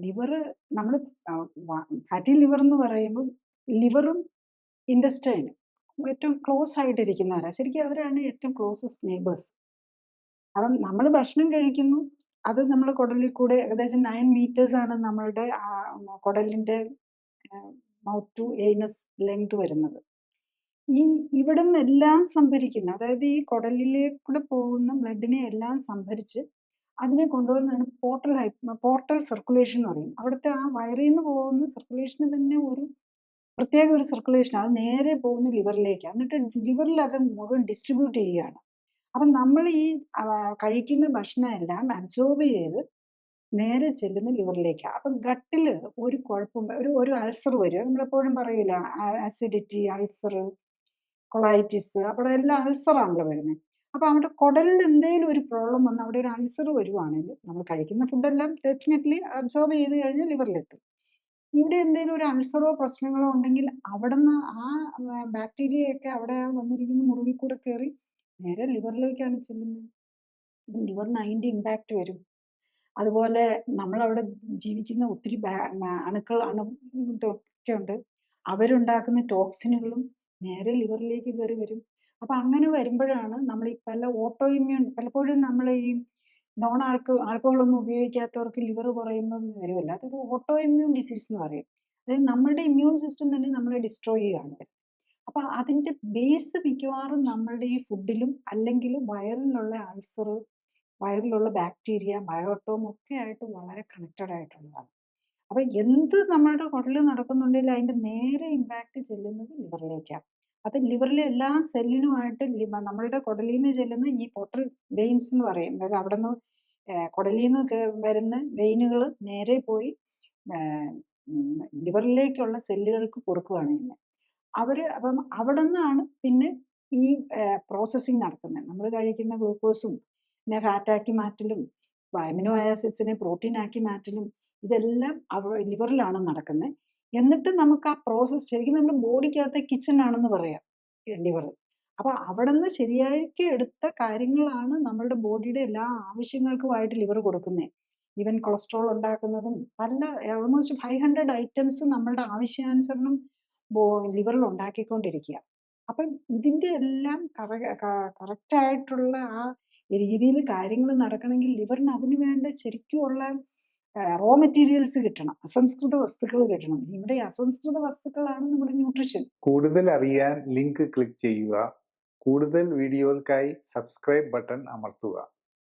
Liver നമ്മൾ fatty liver എന്ന് പറയുമ്പോൾ ലിവറും ഇൻഡസ്റ്റൈനും ഏറ്റവും ക്ലോസ് ആയിട്ടിരിക്കുന്നവരാണ്. ശരിക്കും അവരാണ് ഏറ്റവും ക്ലോസസ്റ്റ് നെയ്ബേഴ്സ്. അപ്പം നമ്മൾ ഭക്ഷണം കഴിക്കുന്നു, അത് നമ്മൾ കുടലിൽ കൂടെ ഏകദേശം 9 മീറ്റേഴ്സ് ആണ് നമ്മളുടെ കുടലിൻ്റെ മൗത്ത് ടു ഏനസ് ലെങ്ത് വരുന്നത്. ഈ ഇവിടുന്ന് എല്ലാം സംഭരിക്കുന്ന, അതായത് ഈ കുടലിലേക്കൂടെ പോകുന്ന ബ്ലഡിനെ എല്ലാം സംഭരിച്ച് അതിനെ കൊണ്ടുവന്നാണ് പോർട്ടൽ സർക്കുലേഷൻ എന്ന് പറയും. അവിടുത്തെ ആ വയറിൽ നിന്ന് പോകുന്ന സർക്കുലേഷന് തന്നെ ഒരു പ്രത്യേക ഒരു സർക്കുലേഷൻ, അത് നേരെ പോകുന്ന ലിവറിലേക്ക്, എന്നിട്ട് ലിവറിൽ അത് മുഴുവൻ ഡിസ്ട്രിബ്യൂട്ട് ചെയ്യുകയാണ്. അപ്പം നമ്മൾ ഈ കഴിക്കുന്ന ഭക്ഷണം എല്ലാം അബ്സോർബ് ചെയ്ത് നേരെ ചെല്ലുന്ന ലിവറിലേക്കാണ്. അപ്പം ഗട്ടിൽ ഒരു കുഴപ്പം, ഒരു അൾസർ വരും. നമ്മളെപ്പോഴും പറയില്ല, ആസിഡിറ്റി, അൾസർ, കൊളൈറ്റിസ്, അവിടെ എല്ലാം അൾസറാണല്ലോ വരുന്നത്. അപ്പോൾ അവിടെ കുടലിൽ എന്തെങ്കിലും ഒരു പ്രോബ്ലം വന്ന് അവിടെ ഒരു അൾസർ വരുവാണെങ്കിൽ നമ്മൾ കഴിക്കുന്ന ഫുഡെല്ലാം ഡെഫിനറ്റ്ലി അബ്സോർബ് ചെയ്ത് കഴിഞ്ഞാൽ ലിവറിലെത്തും. ഇവിടെ എന്തെങ്കിലും ഒരു അൾസറോ പ്രശ്നങ്ങളോ ഉണ്ടെങ്കിൽ അവിടുന്ന് ആ ബാക്ടീരിയയൊക്കെ അവിടെ വന്നിരിക്കുന്ന മുറിവിൽ കൂടെ കയറി നേരെ ലിവറിലേക്കാണ് ചെല്ലുന്നത്. ലിവറിന് അതിൻ്റെ ഇമ്പാക്റ്റ് വരും. അതുപോലെ നമ്മളവിടെ ജീവിക്കുന്ന ഒത്തിരി ഇതൊക്കെ ഉണ്ട്. അവരുണ്ടാക്കുന്ന ടോക്സിനുകളും നേരെ ലിവറിലേക്ക് കയറി വരും. അപ്പം അങ്ങനെ വരുമ്പോഴാണ് നമ്മൾ ഈ പല ഓട്ടോ ഇമ്മ്യൂൺ, പലപ്പോഴും നമ്മൾ ഈ ആൽക്കഹോളൊന്നും ഉപയോഗിക്കാത്തവർക്ക് ലിവർ കുറയുമ്പം വരുമല്ല, അതൊരു ഓട്ടോ ഇമ്മ്യൂൺ ഡിസീസ് എന്ന് പറയും. അതായത് നമ്മളുടെ ഇമ്മ്യൂൺ സിസ്റ്റം തന്നെ നമ്മളെ ഡിസ്ട്രോയ് ചെയ്യുകയാണ്. അപ്പം അതിൻ്റെ ബേസ് മിക്കവാറും നമ്മളുടെ ഈ ഫുഡിലും അല്ലെങ്കിൽ വയറിലുള്ള അൾസർ, വയറിലുള്ള ബാക്ടീരിയ, ബയോട്ടോം ഒക്കെ ആയിട്ട് വളരെ കണക്റ്റഡ് ആയിട്ടുള്ളതാണ്. അപ്പം എന്ത് നമ്മളുടെ കുടലിൽ നടക്കുന്നുണ്ടെങ്കിൽ അതിൻ്റെ നേരെ ഇമ്പാക്റ്റ് ചെല്ലുന്നത് ലിവറിലേക്കാണ്. അത് ലിവറിലെ എല്ലാ സെല്ലിനുമായിട്ട് നമ്മളുടെ കുടലിൽ നിന്ന് ചെല്ലുന്ന ഈ പോർട്ടൽ വെയിൻസ് എന്ന് പറയും. അതായത് അവിടെ നിന്ന് കുടലിൽ നിന്ന് വരുന്ന വെയിനുകൾ നേരെ പോയി ലിവറിലേക്കുള്ള സെല്ലുകൾക്ക് കൊടുക്കുകയാണ് ചെയ്യുന്നത്. അപ്പം അവിടെ നിന്നാണ് പിന്നെ ഈ പ്രോസസ്സിങ് നടക്കുന്നത്. നമ്മൾ കഴിക്കുന്ന ഗ്ലൂക്കോസും പിന്നെ ഫാറ്റാക്കി മാറ്റലും അമിനോ ആസിഡ്സിനെ പ്രോട്ടീനാക്കി മാറ്റലും ഇതെല്ലാം ലിവറിലാണ് നടക്കുന്നത്. എന്നിട്ട് നമുക്ക് ആ പ്രോസസ്സ് ശരിക്കും നമ്മുടെ ബോഡിക്കകത്തെ കിച്ചൺ ആണെന്ന് പറയാം ലിവർ. അപ്പോൾ അവിടെ നിന്ന് ശരിയാക്കി എടുത്ത കാര്യങ്ങളാണ് നമ്മളുടെ ബോഡിയുടെ എല്ലാ ആവശ്യങ്ങൾക്കുമായിട്ട് ലിവർ കൊടുക്കുന്നത്. ഈവൻ കൊളസ്ട്രോൾ ഉണ്ടാക്കുന്നതും ഓൾമോസ്റ്റ് 500 ഐറ്റംസ് നമ്മളുടെ ആവശ്യാനുസരണം ലിവറിൽ ഉണ്ടാക്കിക്കൊണ്ടിരിക്കുക. അപ്പം ഇതിൻ്റെ എല്ലാം കറക്റ്റായിട്ടുള്ള ആ രീതിയിൽ കാര്യങ്ങൾ നടക്കണമെങ്കിൽ ലിവറിന് അതിന് വേണ്ട ശരിക്കുമുള്ള റോ മെറ്റീരിയൽസ് കിട്ടണം, അസംസ്കൃത വസ്തുക്കൾ കിട്ടണം. ഇവിടെ അസംസ്കൃത വസ്തുക്കളാണ് നമ്മുടെ ന്യൂട്രിഷൻ. കൂടുതൽ അറിയാൻ ലിങ്ക് ക്ലിക്ക് ചെയ്യുക. കൂടുതൽ വീഡിയോകൾക്കായി സബ്സ്ക്രൈബ് ബട്ടൺ അമർത്തുക.